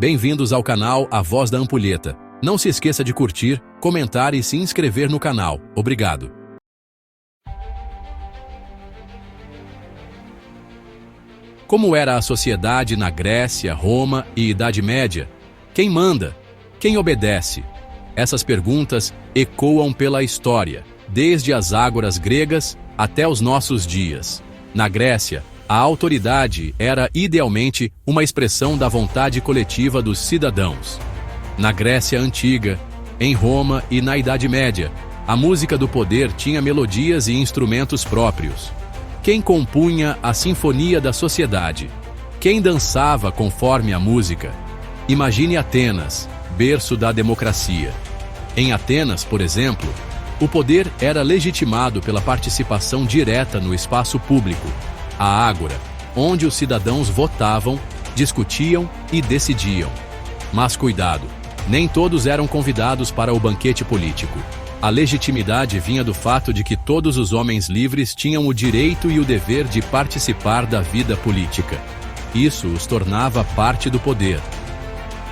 Bem-vindos ao canal A Voz da Ampulheta. Não se esqueça de curtir, comentar e se inscrever no canal. Obrigado. Como era a sociedade na Grécia, Roma e Idade Média? Quem manda? Quem obedece? Essas perguntas ecoam pela história, desde as ágoras gregas até os nossos dias. Na Grécia, a autoridade era idealmente uma expressão da vontade coletiva dos cidadãos. Na Grécia Antiga, em Roma e na Idade Média, a música do poder tinha melodias e instrumentos próprios. Quem compunha a sinfonia da sociedade? Quem dançava conforme a música? Imagine Atenas, berço da democracia. Em Atenas, por exemplo, o poder era legitimado pela participação direta no espaço público, a ágora, onde os cidadãos votavam, discutiam e decidiam. Mas cuidado, nem todos eram convidados para o banquete político. A legitimidade vinha do fato de que todos os homens livres tinham o direito e o dever de participar da vida política. Isso os tornava parte do poder.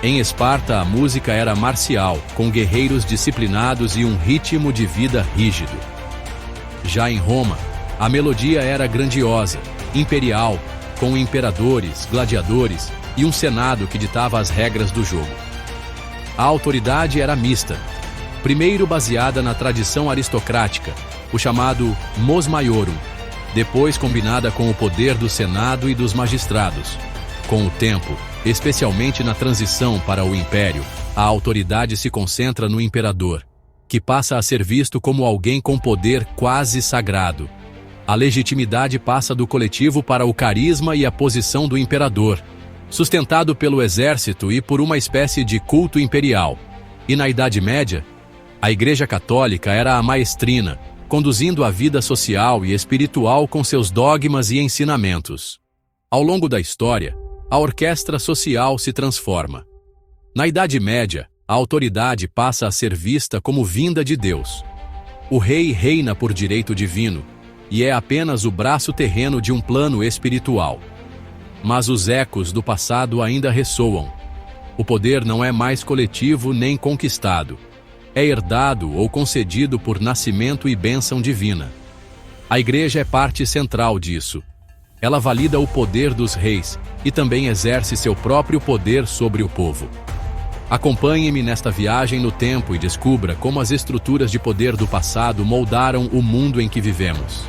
Em Esparta, a música era marcial, com guerreiros disciplinados e um ritmo de vida rígido. Já em Roma, a melodia era grandiosa, imperial, com imperadores, gladiadores e um senado que ditava as regras do jogo. A autoridade era mista, primeiro baseada na tradição aristocrática, o chamado mos maiorum, depois combinada com o poder do senado e dos magistrados. Com o tempo, especialmente na transição para o império, a autoridade se concentra no imperador, que passa a ser visto como alguém com poder quase sagrado. A legitimidade passa do coletivo para o carisma e a posição do imperador, sustentado pelo exército e por uma espécie de culto imperial. E na Idade Média, a Igreja Católica era a maestrina, conduzindo a vida social e espiritual com seus dogmas e ensinamentos. Ao longo da história, a orquestra social se transforma. Na Idade Média, a autoridade passa a ser vista como vinda de Deus. O rei reina por direito divino, e é apenas o braço terreno de um plano espiritual. Mas os ecos do passado ainda ressoam. O poder não é mais coletivo nem conquistado. É herdado ou concedido por nascimento e bênção divina. A Igreja é parte central disso. Ela valida o poder dos reis e também exerce seu próprio poder sobre o povo. Acompanhe-me nesta viagem no tempo e descubra como as estruturas de poder do passado moldaram o mundo em que vivemos.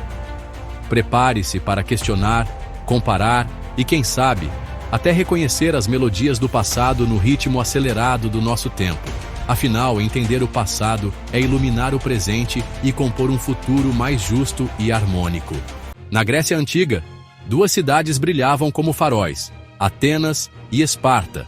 Prepare-se para questionar, comparar e, quem sabe, até reconhecer as melodias do passado no ritmo acelerado do nosso tempo. Afinal, entender o passado é iluminar o presente e compor um futuro mais justo e harmônico. Na Grécia Antiga, duas cidades brilhavam como faróis, Atenas e Esparta.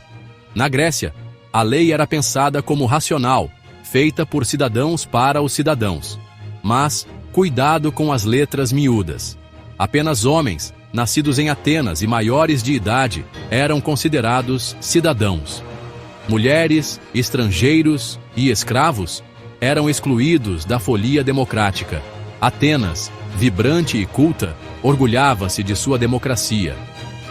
Na Grécia, a lei era pensada como racional, feita por cidadãos para os cidadãos. Mas, cuidado com as letras miúdas. Apenas homens, nascidos em Atenas e maiores de idade, eram considerados cidadãos. Mulheres, estrangeiros e escravos eram excluídos da folia democrática. Atenas, vibrante e culta, orgulhava-se de sua democracia.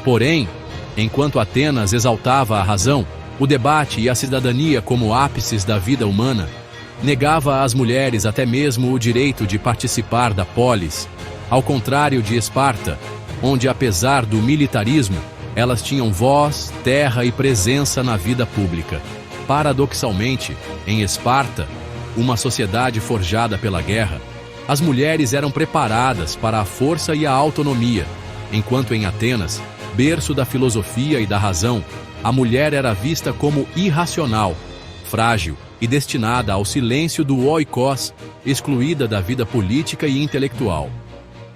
Porém, enquanto Atenas exaltava a razão, o debate e a cidadania como ápices da vida humana, negava às mulheres até mesmo o direito de participar da polis, ao contrário de Esparta, onde, apesar do militarismo, elas tinham voz, terra e presença na vida pública. Paradoxalmente, em Esparta, uma sociedade forjada pela guerra, as mulheres eram preparadas para a força e a autonomia, enquanto em Atenas, berço da filosofia e da razão, a mulher era vista como irracional, frágil e destinada ao silêncio do oikos, excluída da vida política e intelectual.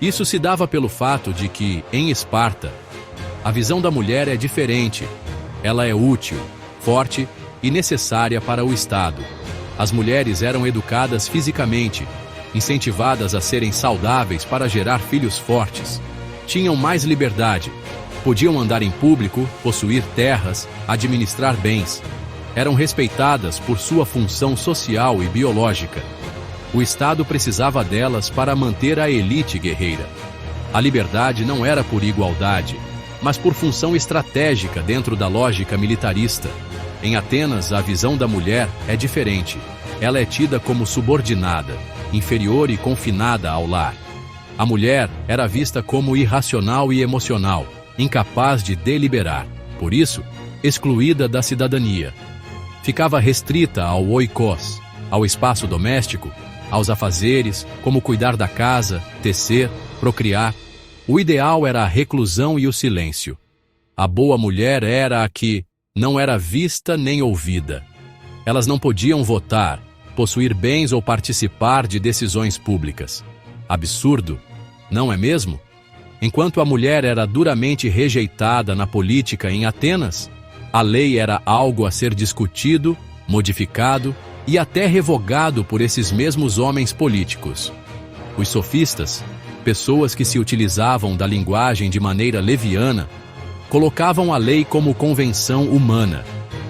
Isso se dava pelo fato de que, em Esparta, a visão da mulher é diferente. Ela é útil, forte e necessária para o Estado. As mulheres eram educadas fisicamente, incentivadas a serem saudáveis para gerar filhos fortes. Tinham mais liberdade, podiam andar em público, possuir terras, administrar bens. Eram respeitadas por sua função social e biológica. O Estado precisava delas para manter a elite guerreira. A liberdade não era por igualdade, mas por função estratégica dentro da lógica militarista. Em Atenas, a visão da mulher é diferente. Ela é tida como subordinada, inferior e confinada ao lar. A mulher era vista como irracional e emocional, incapaz de deliberar, por isso, excluída da cidadania. Ficava restrita ao oikos, ao espaço doméstico, aos afazeres, como cuidar da casa, tecer, procriar. O ideal era a reclusão e o silêncio. A boa mulher era a que não era vista nem ouvida. Elas não podiam votar, possuir bens ou participar de decisões públicas. Absurdo, não é mesmo? Enquanto a mulher era duramente rejeitada na política em Atenas, a lei era algo a ser discutido, modificado e até revogado por esses mesmos homens políticos. Os sofistas, pessoas que se utilizavam da linguagem de maneira leviana, colocavam a lei como convenção humana,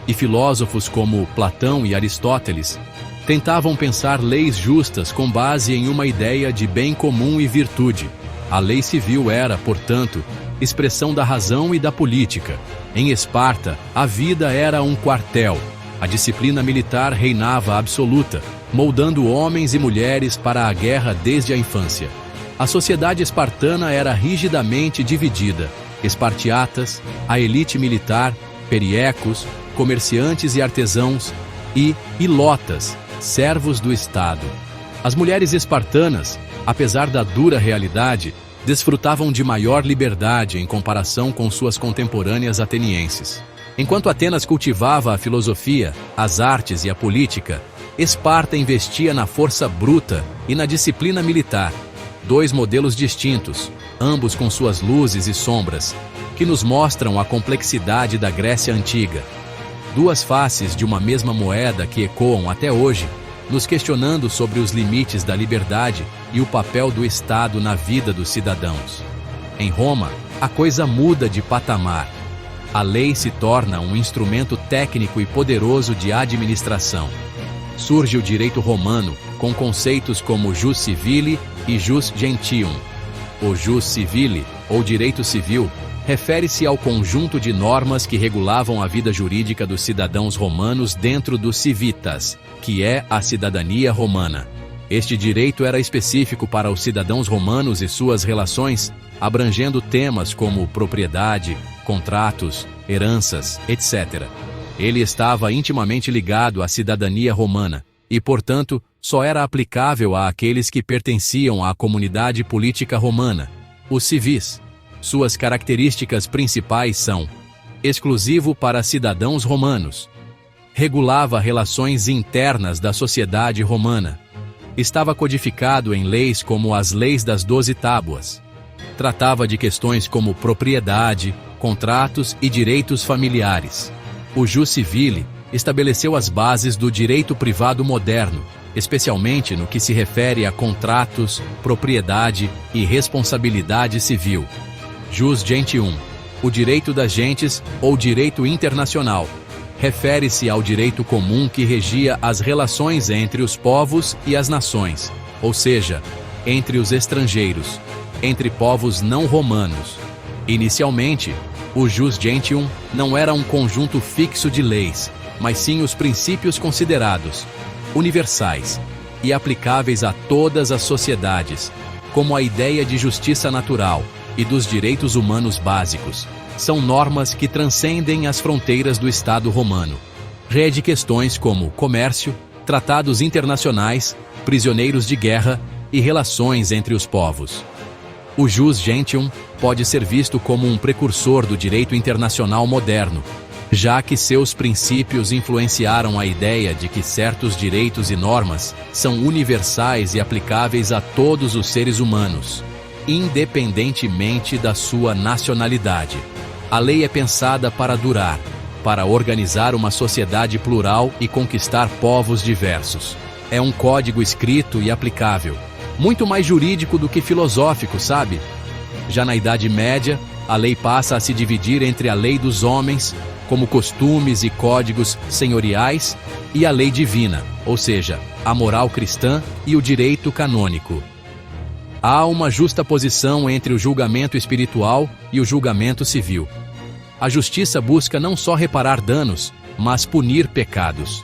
e filósofos como Platão e Aristóteles tentavam pensar leis justas com base em uma ideia de bem comum e virtude. A lei civil era, portanto, expressão da razão e da política. Em Esparta, a vida era um quartel. A disciplina militar reinava absoluta, moldando homens e mulheres para a guerra desde a infância. A sociedade espartana era rigidamente dividida: espartiatas, a elite militar, periecos, comerciantes e artesãos, e ilotas, servos do Estado. As mulheres espartanas, apesar da dura realidade, desfrutavam de maior liberdade em comparação com suas contemporâneas atenienses. Enquanto Atenas cultivava a filosofia, as artes e a política, Esparta investia na força bruta e na disciplina militar. Dois modelos distintos, ambos com suas luzes e sombras, que nos mostram a complexidade da Grécia Antiga. Duas faces de uma mesma moeda que ecoam até hoje, nos questionando sobre os limites da liberdade e o papel do Estado na vida dos cidadãos. Em Roma, a coisa muda de patamar. A lei se torna um instrumento técnico e poderoso de administração. Surge o direito romano, com conceitos como jus civile e jus gentium. O jus civile, ou direito civil, refere-se ao conjunto de normas que regulavam a vida jurídica dos cidadãos romanos dentro dos civitas, que é a cidadania romana. Este direito era específico para os cidadãos romanos e suas relações, abrangendo temas como propriedade, contratos, heranças, etc. Ele estava intimamente ligado à cidadania romana e, portanto, só era aplicável àqueles que pertenciam à comunidade política romana, os civis. Suas características principais são: exclusivo para cidadãos romanos, regulava relações internas da sociedade romana, estava codificado em leis como as Leis das 12 Tábuas, tratava de questões como propriedade, contratos e direitos familiares. O jus civile estabeleceu as bases do direito privado moderno, especialmente no que se refere a contratos, propriedade e responsabilidade civil. Jus gentium, o direito das gentes ou direito internacional, refere-se ao direito comum que regia as relações entre os povos e as nações, ou seja, entre os estrangeiros, entre povos não romanos. Inicialmente, o jus gentium não era um conjunto fixo de leis, mas sim os princípios considerados universais e aplicáveis a todas as sociedades, como a ideia de justiça natural e dos direitos humanos básicos. São normas que transcendem as fronteiras do Estado romano. Rege questões como comércio, tratados internacionais, prisioneiros de guerra e relações entre os povos. O jus gentium pode ser visto como um precursor do direito internacional moderno, já que seus princípios influenciaram a ideia de que certos direitos e normas são universais e aplicáveis a todos os seres humanos, independentemente da sua nacionalidade. A lei é pensada para durar, para organizar uma sociedade plural e conquistar povos diversos. É um código escrito e aplicável, muito mais jurídico do que filosófico, sabe? Já na Idade Média, a lei passa a se dividir entre a lei dos homens, como costumes e códigos senhoriais, e a lei divina, ou seja, a moral cristã e o direito canônico. Há uma justa posição entre o julgamento espiritual e o julgamento civil. A justiça busca não só reparar danos, mas punir pecados.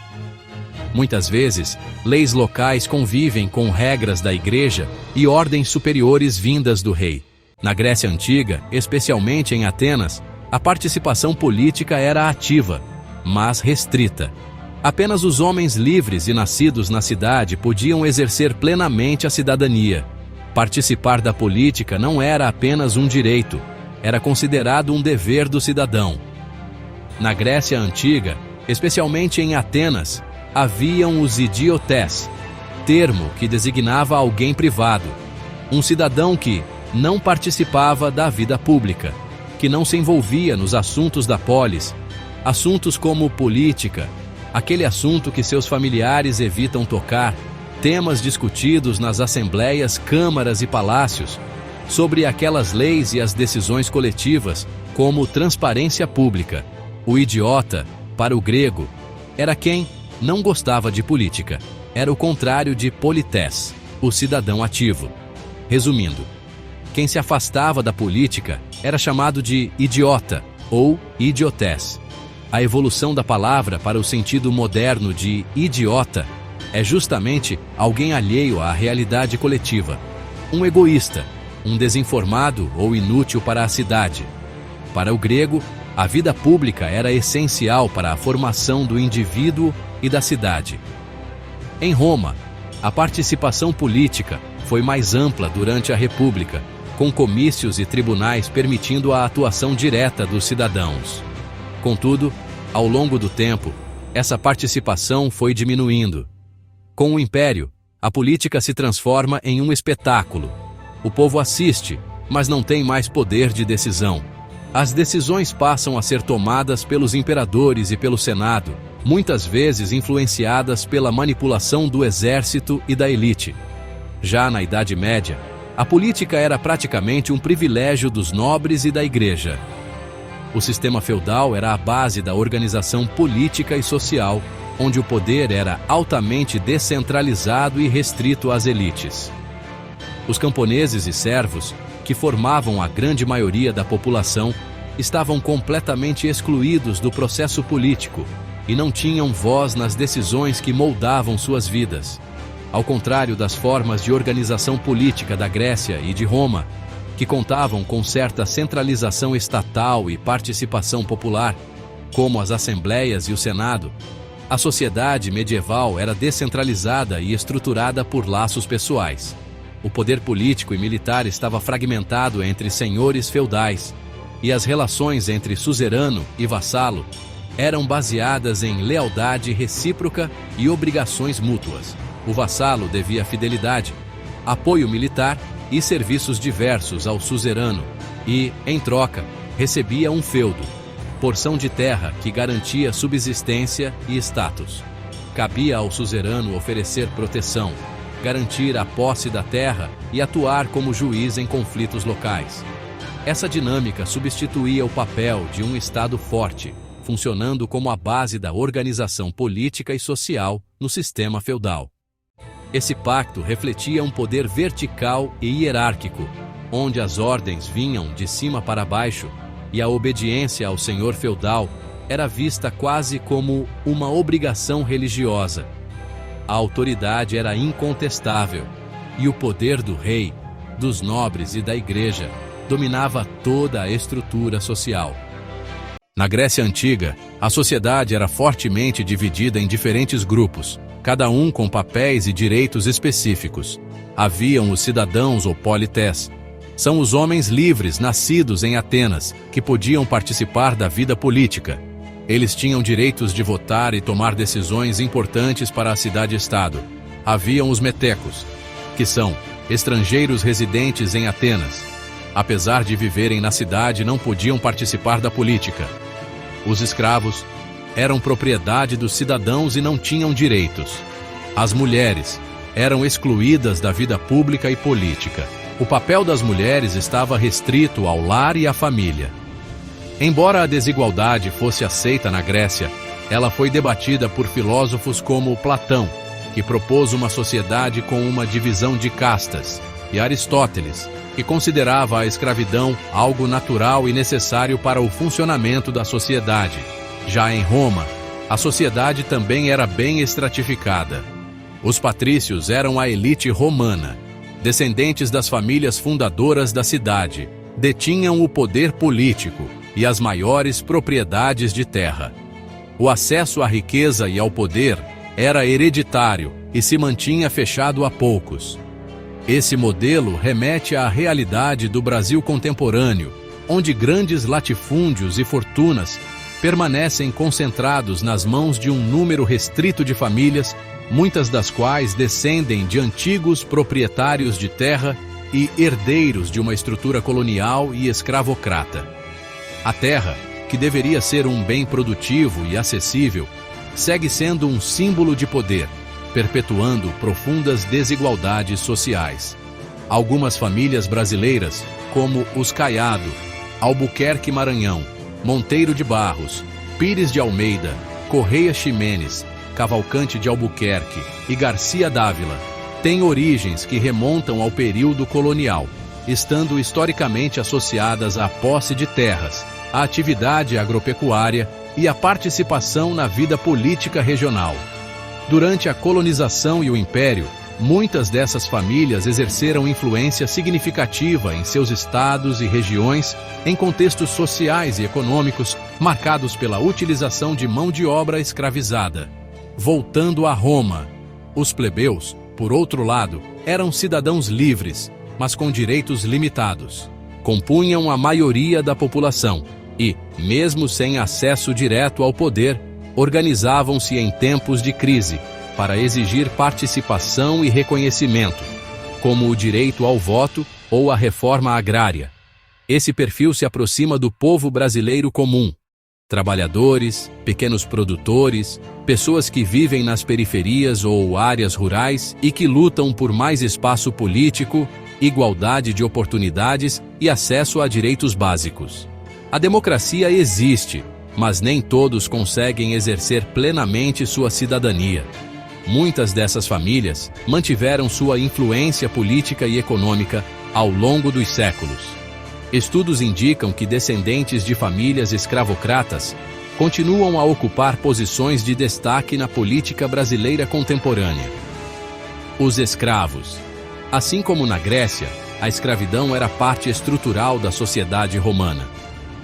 Muitas vezes, leis locais convivem com regras da igreja e ordens superiores vindas do rei. Na Grécia Antiga, especialmente em Atenas, a participação política era ativa, mas restrita. Apenas os homens livres e nascidos na cidade podiam exercer plenamente a cidadania. Participar da política não era apenas um direito, era considerado um dever do cidadão. Na Grécia Antiga, especialmente em Atenas, haviam os idiotés, termo que designava alguém privado, um cidadão que não participava da vida pública, que não se envolvia nos assuntos da polis, assuntos como política, aquele assunto que seus familiares evitam tocar, temas discutidos nas assembleias, câmaras e palácios, sobre aquelas leis e as decisões coletivas, como transparência pública. O idiota, para o grego, era quem não gostava de política. Era o contrário de polités, o cidadão ativo. Resumindo, quem se afastava da política era chamado de idiota ou idiotés. A evolução da palavra para o sentido moderno de idiota é justamente alguém alheio à realidade coletiva, um egoísta, um desinformado ou inútil para a cidade. Para o grego, a vida pública era essencial para a formação do indivíduo e da cidade. Em Roma, a participação política foi mais ampla durante a República, com comícios e tribunais permitindo a atuação direta dos cidadãos. Contudo, ao longo do tempo, essa participação foi diminuindo. Com o Império, a política se transforma em um espetáculo. O povo assiste, mas não tem mais poder de decisão. As decisões passam a ser tomadas pelos imperadores e pelo Senado, muitas vezes influenciadas pela manipulação do exército e da elite. Já na Idade Média, a política era praticamente um privilégio dos nobres e da igreja. O sistema feudal era a base da organização política e social, onde o poder era altamente descentralizado e restrito às elites. Os camponeses e servos, que formavam a grande maioria da população, estavam completamente excluídos do processo político e não tinham voz nas decisões que moldavam suas vidas. Ao contrário das formas de organização política da Grécia e de Roma, que contavam com certa centralização estatal e participação popular, como as assembleias e o Senado, a sociedade medieval era descentralizada e estruturada por laços pessoais. O poder político e militar estava fragmentado entre senhores feudais, e as relações entre suzerano e vassalo eram baseadas em lealdade recíproca e obrigações mútuas. O vassalo devia fidelidade, apoio militar e serviços diversos ao suzerano e, em troca, recebia um feudo, porção de terra que garantia subsistência e status. Cabia ao suzerano oferecer proteção, garantir a posse da terra e atuar como juiz em conflitos locais. Essa dinâmica substituía o papel de um Estado forte, funcionando como a base da organização política e social no sistema feudal. Esse pacto refletia um poder vertical e hierárquico, onde as ordens vinham de cima para baixo e a obediência ao senhor feudal era vista quase como uma obrigação religiosa. A autoridade era incontestável e o poder do rei, dos nobres e da igreja dominava toda a estrutura social. Na Grécia Antiga, a sociedade era fortemente dividida em diferentes grupos, cada um com papéis e direitos específicos. Haviam os cidadãos ou polités. São os homens livres nascidos em Atenas, que podiam participar da vida política. Eles tinham direitos de votar e tomar decisões importantes para a cidade-estado. Haviam os metecos, que são estrangeiros residentes em Atenas. Apesar de viverem na cidade, não podiam participar da política. Os escravos eram propriedade dos cidadãos e não tinham direitos. As mulheres eram excluídas da vida pública e política. O papel das mulheres estava restrito ao lar e à família. Embora a desigualdade fosse aceita na Grécia, ela foi debatida por filósofos como Platão, que propôs uma sociedade com uma divisão de castas. e Aristóteles, que considerava a escravidão algo natural e necessário para o funcionamento da sociedade. Já em Roma, a sociedade também era bem estratificada. Os patrícios eram a elite romana, descendentes das famílias fundadoras da cidade, detinham o poder político e as maiores propriedades de terra. O acesso à riqueza e ao poder era hereditário e se mantinha fechado a poucos. Esse modelo remete à realidade do Brasil contemporâneo, onde grandes latifúndios e fortunas permanecem concentrados nas mãos de um número restrito de famílias, muitas das quais descendem de antigos proprietários de terra e herdeiros de uma estrutura colonial e escravocrata. A terra, que deveria ser um bem produtivo e acessível, segue sendo um símbolo de poder, perpetuando profundas desigualdades sociais. Algumas famílias brasileiras, como os Caiado, Albuquerque Maranhão, Monteiro de Barros, Pires de Almeida, Correia Ximenes, Cavalcante de Albuquerque e Garcia Dávila, têm origens que remontam ao período colonial, estando historicamente associadas à posse de terras, à atividade agropecuária e à participação na vida política regional. Durante a colonização e o Império, muitas dessas famílias exerceram influência significativa em seus estados e regiões, em contextos sociais e econômicos marcados pela utilização de mão de obra escravizada. Voltando a Roma, os plebeus, por outro lado, eram cidadãos livres, mas com direitos limitados. Compunham a maioria da população e, mesmo sem acesso direto ao poder, organizavam-se em tempos de crise para exigir participação e reconhecimento, como o direito ao voto ou a reforma agrária. Esse perfil se aproxima do povo brasileiro comum. Trabalhadores, pequenos produtores, pessoas que vivem nas periferias ou áreas rurais e que lutam por mais espaço político, igualdade de oportunidades e acesso a direitos básicos. A democracia existe, mas nem todos conseguem exercer plenamente sua cidadania. Muitas dessas famílias mantiveram sua influência política e econômica ao longo dos séculos. Estudos indicam que descendentes de famílias escravocratas continuam a ocupar posições de destaque na política brasileira contemporânea. Os escravos. Assim como na Grécia, a escravidão era parte estrutural da sociedade romana.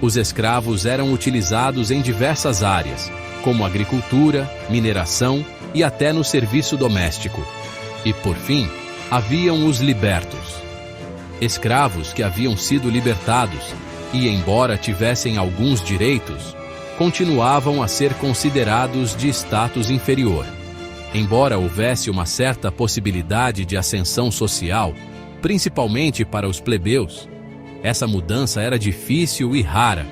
Os escravos eram utilizados em diversas áreas, como agricultura, mineração e até no serviço doméstico. E, por fim, haviam os libertos. Escravos que haviam sido libertados e, embora tivessem alguns direitos, continuavam a ser considerados de status inferior. Embora houvesse uma certa possibilidade de ascensão social, principalmente para os plebeus, essa mudança era difícil e rara.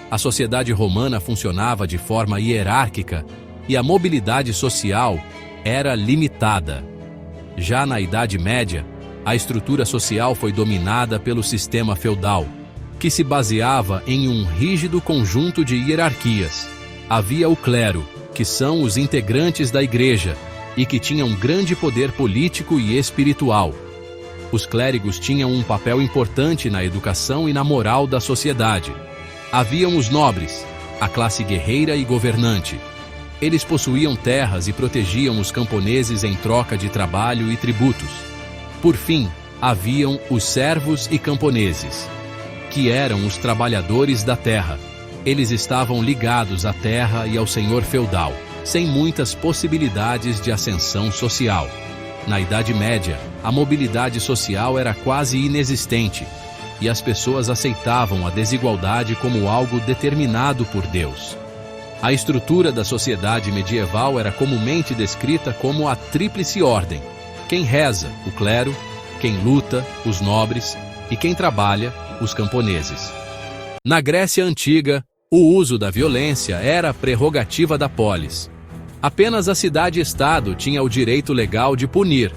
A sociedade romana funcionava de forma hierárquica e a mobilidade social era limitada. Já na Idade Média, a estrutura social foi dominada pelo sistema feudal, que se baseava em um rígido conjunto de hierarquias. Havia o clero, que são os integrantes da igreja, e que tinham grande poder político e espiritual. Os clérigos tinham um papel importante na educação e na moral da sociedade. Haviam os nobres, a classe guerreira e governante. Eles possuíam terras e protegiam os camponeses em troca de trabalho e tributos. Por fim, haviam os servos e camponeses, que eram os trabalhadores da terra. Eles estavam ligados à terra e ao senhor feudal, sem muitas possibilidades de ascensão social. Na Idade Média, a mobilidade social era quase inexistente, e as pessoas aceitavam a desigualdade como algo determinado por Deus. A estrutura da sociedade medieval era comumente descrita como a tríplice ordem: quem reza, o clero; quem luta, os nobres; e quem trabalha, os camponeses. Na Grécia Antiga, o uso da violência era prerrogativa da polis. Apenas a cidade-estado tinha o direito legal de punir,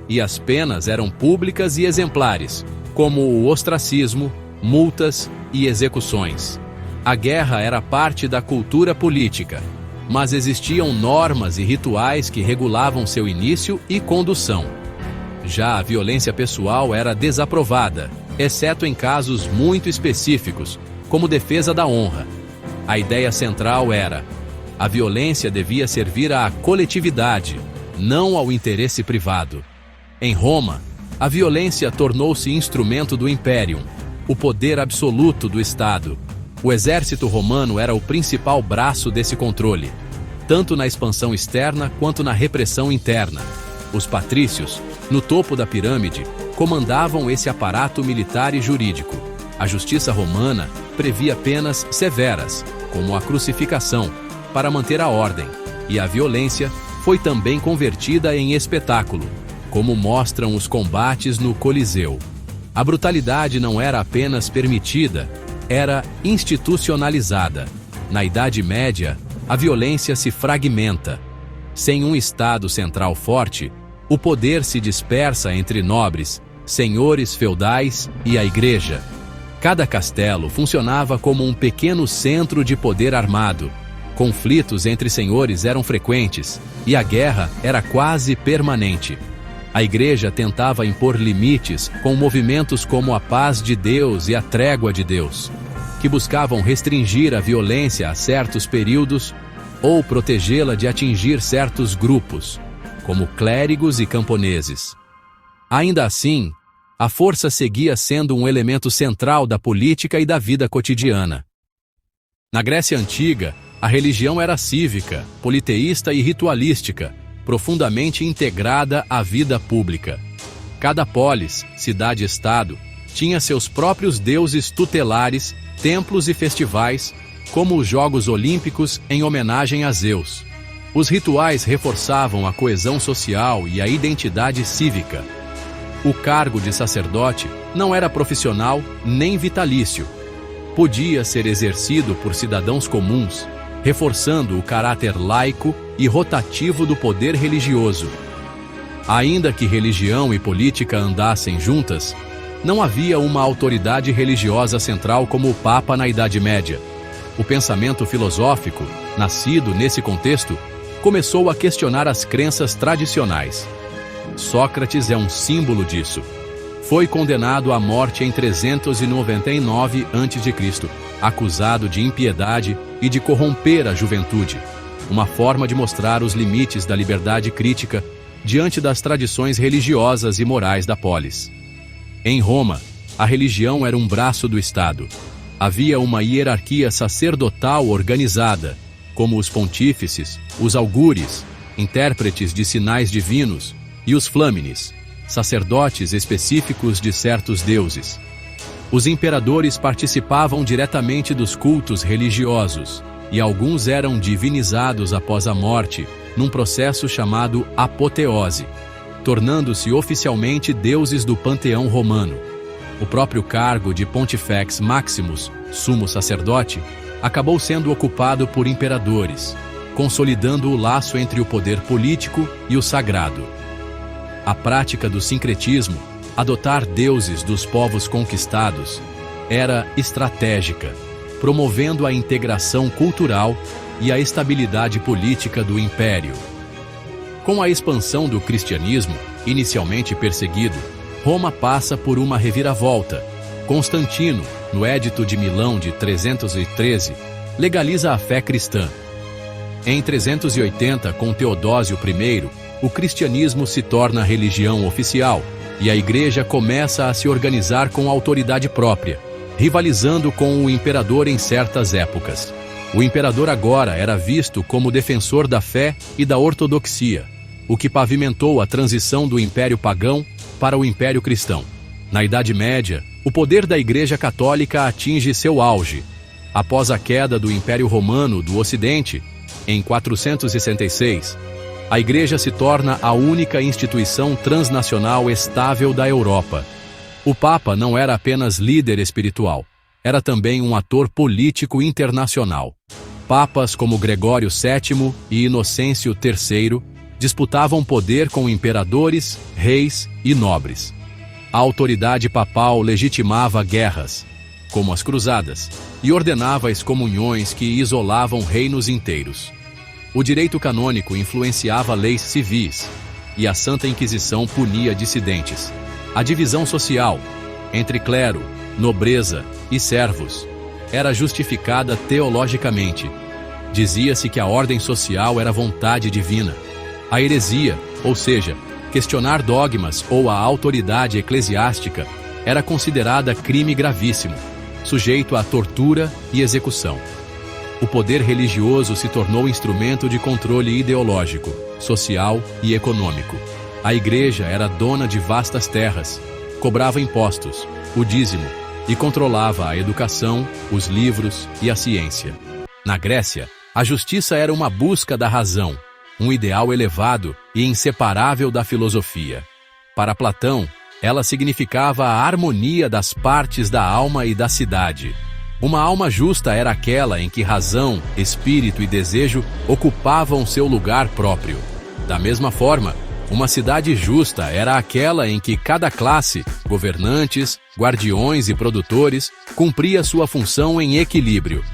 e as penas eram públicas e exemplares, como o ostracismo, multas e execuções. A guerra era parte da cultura política, mas existiam normas e rituais que regulavam seu início e condução. Já a violência pessoal era desaprovada, exceto em casos muito específicos, como defesa da honra. A ideia central era: a violência devia servir à coletividade, não ao interesse privado. Em Roma, a violência tornou-se instrumento do Imperium, o poder absoluto do Estado. O exército romano era o principal braço desse controle, tanto na expansão externa quanto na repressão interna. Os patrícios, no topo da pirâmide, comandavam esse aparato militar e jurídico. A justiça romana previa penas severas, como a crucificação, para manter a ordem, e a violência foi também convertida em espetáculo, como mostram os combates no Coliseu. A brutalidade não era apenas permitida, era institucionalizada. Na Idade Média, a violência se fragmenta. Sem um Estado central forte, o poder se dispersa entre nobres, senhores feudais e a Igreja. Cada castelo funcionava como um pequeno centro de poder armado. Conflitos entre senhores eram frequentes e a guerra era quase permanente. A Igreja tentava impor limites com movimentos como a Paz de Deus e a Trégua de Deus, que buscavam restringir a violência a certos períodos ou protegê-la de atingir certos grupos, como clérigos e camponeses. Ainda assim, a força seguia sendo um elemento central da política e da vida cotidiana. Na Grécia Antiga, a religião era cívica, politeísta e ritualística, profundamente integrada à vida pública. Cada polis, cidade-estado, tinha seus próprios deuses tutelares, templos e festivais, como os Jogos Olímpicos em homenagem a Zeus. Os rituais reforçavam a coesão social e a identidade cívica. O cargo de sacerdote não era profissional nem vitalício. Podia ser exercido por cidadãos comuns, reforçando o caráter laico e rotativo do poder religioso. Ainda que religião e política andassem juntas, não havia uma autoridade religiosa central como o Papa na Idade Média. O pensamento filosófico, nascido nesse contexto, começou a questionar as crenças tradicionais. Sócrates é um símbolo disso. Foi condenado à morte em 399 a.C., acusado de impiedade e de corromper a juventude, uma forma de mostrar os limites da liberdade crítica diante das tradições religiosas e morais da polis. Em Roma, a religião era um braço do Estado. Havia uma hierarquia sacerdotal organizada, como os pontífices, os augures, intérpretes de sinais divinos, e os flâmines, sacerdotes específicos de certos deuses. Os imperadores participavam diretamente dos cultos religiosos, e alguns eram divinizados após a morte, num processo chamado apoteose, tornando-se oficialmente deuses do panteão romano. O próprio cargo de Pontifex Maximus, sumo sacerdote, acabou sendo ocupado por imperadores, consolidando o laço entre o poder político e o sagrado. A prática do sincretismo, adotar deuses dos povos conquistados, era estratégica, promovendo a integração cultural e a estabilidade política do império. Com a expansão do cristianismo, inicialmente perseguido, Roma passa por uma reviravolta. Constantino, no Édito de Milão de 313, legaliza a fé cristã. Em 380, com Teodósio I, o cristianismo se torna religião oficial e a Igreja começa a se organizar com autoridade própria, rivalizando com o imperador em certas épocas. O imperador agora era visto como defensor da fé e da ortodoxia, o que pavimentou a transição do Império Pagão para o Império Cristão. Na Idade Média, o poder da Igreja Católica atinge seu auge. Após a queda do Império Romano do Ocidente, em 466, a Igreja se torna a única instituição transnacional estável da Europa. O Papa não era apenas líder espiritual, era também um ator político internacional. Papas como Gregório VII e Inocêncio III disputavam poder com imperadores, reis e nobres. A autoridade papal legitimava guerras, como as cruzadas, e ordenava excomunhões que isolavam reinos inteiros. O direito canônico influenciava leis civis, e a Santa Inquisição punia dissidentes. A divisão social, entre clero, nobreza e servos, era justificada teologicamente. Dizia-se que a ordem social era vontade divina. A heresia, ou seja, questionar dogmas ou a autoridade eclesiástica, era considerada crime gravíssimo, sujeito à tortura e execução. O poder religioso se tornou instrumento de controle ideológico, social e econômico. A igreja era dona de vastas terras, cobrava impostos, o dízimo, e controlava a educação, os livros e a ciência. Na Grécia, a justiça era uma busca da razão, um ideal elevado e inseparável da filosofia. Para Platão, ela significava a harmonia das partes da alma e da cidade. Uma alma justa era aquela em que razão, espírito e desejo ocupavam seu lugar próprio. Da mesma forma, uma cidade justa era aquela em que cada classe, governantes, guardiões e produtores, cumpria sua função em equilíbrio.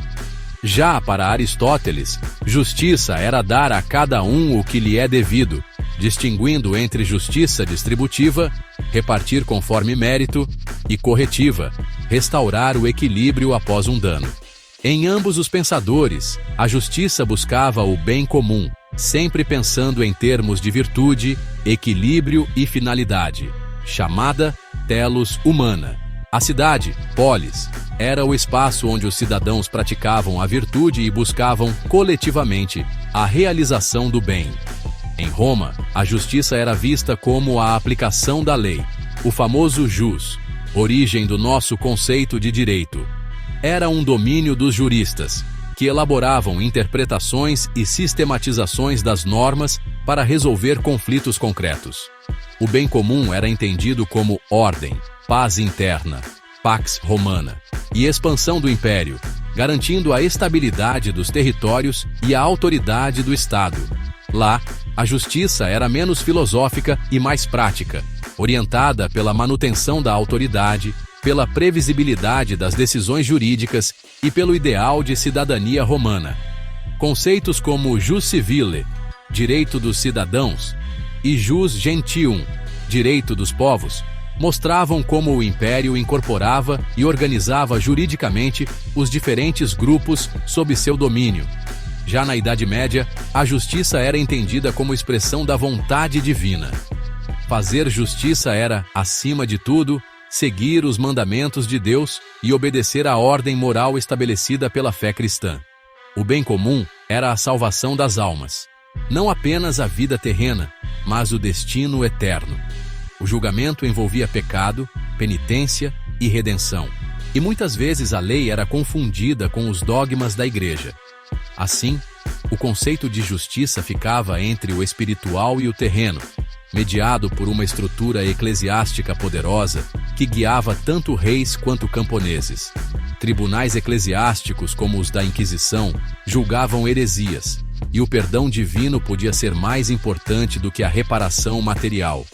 Já para Aristóteles, justiça era dar a cada um o que lhe é devido, distinguindo entre justiça distributiva, repartir conforme mérito, e corretiva, restaurar o equilíbrio após um dano. Em ambos os pensadores, a justiça buscava o bem comum, sempre pensando em termos de virtude, equilíbrio e finalidade, chamada telos humana. A cidade, polis, era o espaço onde os cidadãos praticavam a virtude e buscavam, coletivamente, a realização do bem. Em Roma, a justiça era vista como a aplicação da lei, o famoso jus, origem do nosso conceito de direito. Era um domínio dos juristas, que elaboravam interpretações e sistematizações das normas para resolver conflitos concretos. O bem comum era entendido como ordem, paz interna, pax romana, e expansão do império, garantindo a estabilidade dos territórios e a autoridade do Estado. Lá, a justiça era menos filosófica e mais prática, orientada pela manutenção da autoridade, pela previsibilidade das decisões jurídicas e pelo ideal de cidadania romana. Conceitos como jus civile, direito dos cidadãos, e jus gentium, direito dos povos, mostravam como o império incorporava e organizava juridicamente os diferentes grupos sob seu domínio. Já na Idade Média, a justiça era entendida como expressão da vontade divina. Fazer justiça era, acima de tudo, seguir os mandamentos de Deus e obedecer à ordem moral estabelecida pela fé cristã. O bem comum era a salvação das almas. Não apenas a vida terrena, mas o destino eterno. O julgamento envolvia pecado, penitência e redenção. E muitas vezes a lei era confundida com os dogmas da igreja. Assim, o conceito de justiça ficava entre o espiritual e o terreno, mediado por uma estrutura eclesiástica poderosa que guiava tanto reis quanto camponeses. Tribunais eclesiásticos como os da Inquisição julgavam heresias, e o perdão divino podia ser mais importante do que a reparação material.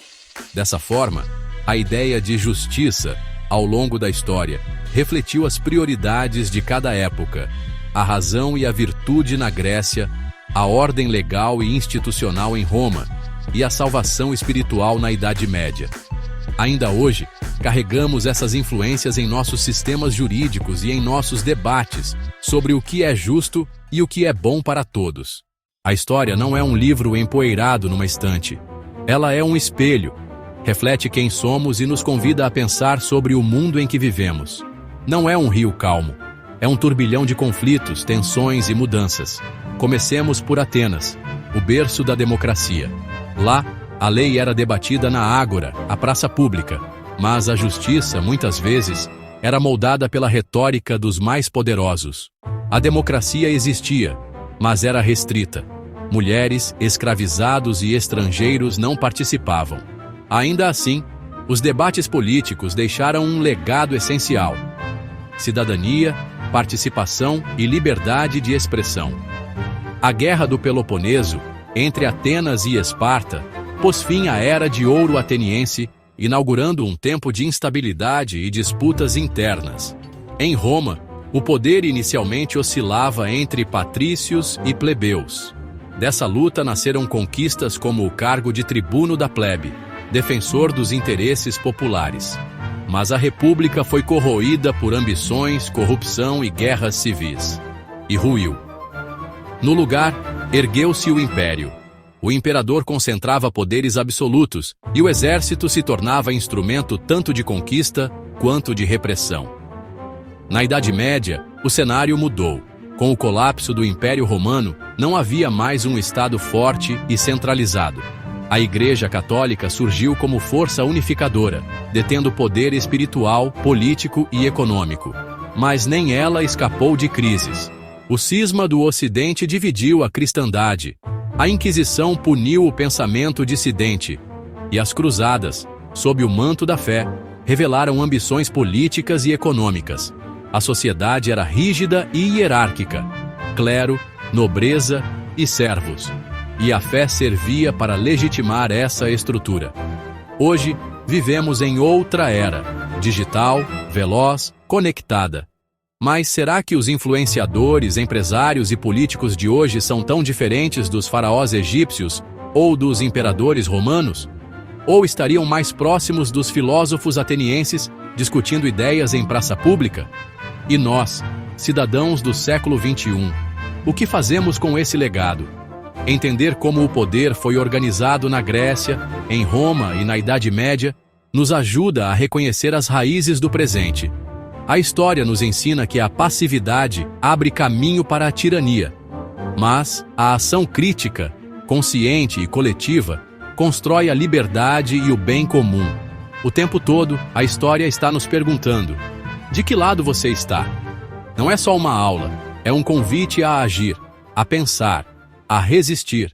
Dessa forma, a ideia de justiça, ao longo da história, refletiu as prioridades de cada época: a razão e a virtude na Grécia, a ordem legal e institucional em Roma, e a salvação espiritual na Idade Média. Ainda hoje, carregamos essas influências em nossos sistemas jurídicos e em nossos debates sobre o que é justo e o que é bom para todos. A história não é um livro empoeirado numa estante. Ela é um espelho, reflete quem somos e nos convida a pensar sobre o mundo em que vivemos. Não é um rio calmo, é um turbilhão de conflitos, tensões e mudanças. Comecemos por Atenas, o berço da democracia. Lá, a lei era debatida na ágora, a praça pública, mas a justiça, muitas vezes, era moldada pela retórica dos mais poderosos. A democracia existia, mas era restrita. Mulheres, escravizados e estrangeiros não participavam. Ainda assim, os debates políticos deixaram um legado essencial: cidadania, participação e liberdade de expressão. A Guerra do Peloponeso, entre Atenas e Esparta, pôs fim à Era de Ouro ateniense, inaugurando um tempo de instabilidade e disputas internas. Em Roma, o poder inicialmente oscilava entre patrícios e plebeus. Dessa luta nasceram conquistas como o cargo de tribuno da plebe, defensor dos interesses populares. Mas a república foi corroída por ambições, corrupção e guerras civis. E ruiu. No lugar, ergueu-se o império. O imperador concentrava poderes absolutos e o exército se tornava instrumento tanto de conquista quanto de repressão. Na Idade Média, o cenário mudou. Com o colapso do Império Romano, não havia mais um Estado forte e centralizado. A Igreja Católica surgiu como força unificadora, detendo poder espiritual, político e econômico. Mas nem ela escapou de crises. O cisma do Ocidente dividiu a cristandade. A Inquisição puniu o pensamento dissidente. E as Cruzadas, sob o manto da fé, revelaram ambições políticas e econômicas. A sociedade era rígida e hierárquica, clero, nobreza e servos. E a fé servia para legitimar essa estrutura. Hoje, vivemos em outra era, digital, veloz, conectada. Mas será que os influenciadores, empresários e políticos de hoje são tão diferentes dos faraós egípcios ou dos imperadores romanos? Ou estariam mais próximos dos filósofos atenienses discutindo ideias em praça pública? E nós, cidadãos do século XXI, o que fazemos com esse legado? Entender como o poder foi organizado na Grécia, em Roma e na Idade Média nos ajuda a reconhecer as raízes do presente. A história nos ensina que a passividade abre caminho para a tirania, mas a ação crítica, consciente e coletiva constrói a liberdade e o bem comum. O tempo todo, a história está nos perguntando: de que lado você está? Não é só uma aula, é um convite a agir, a pensar, a resistir.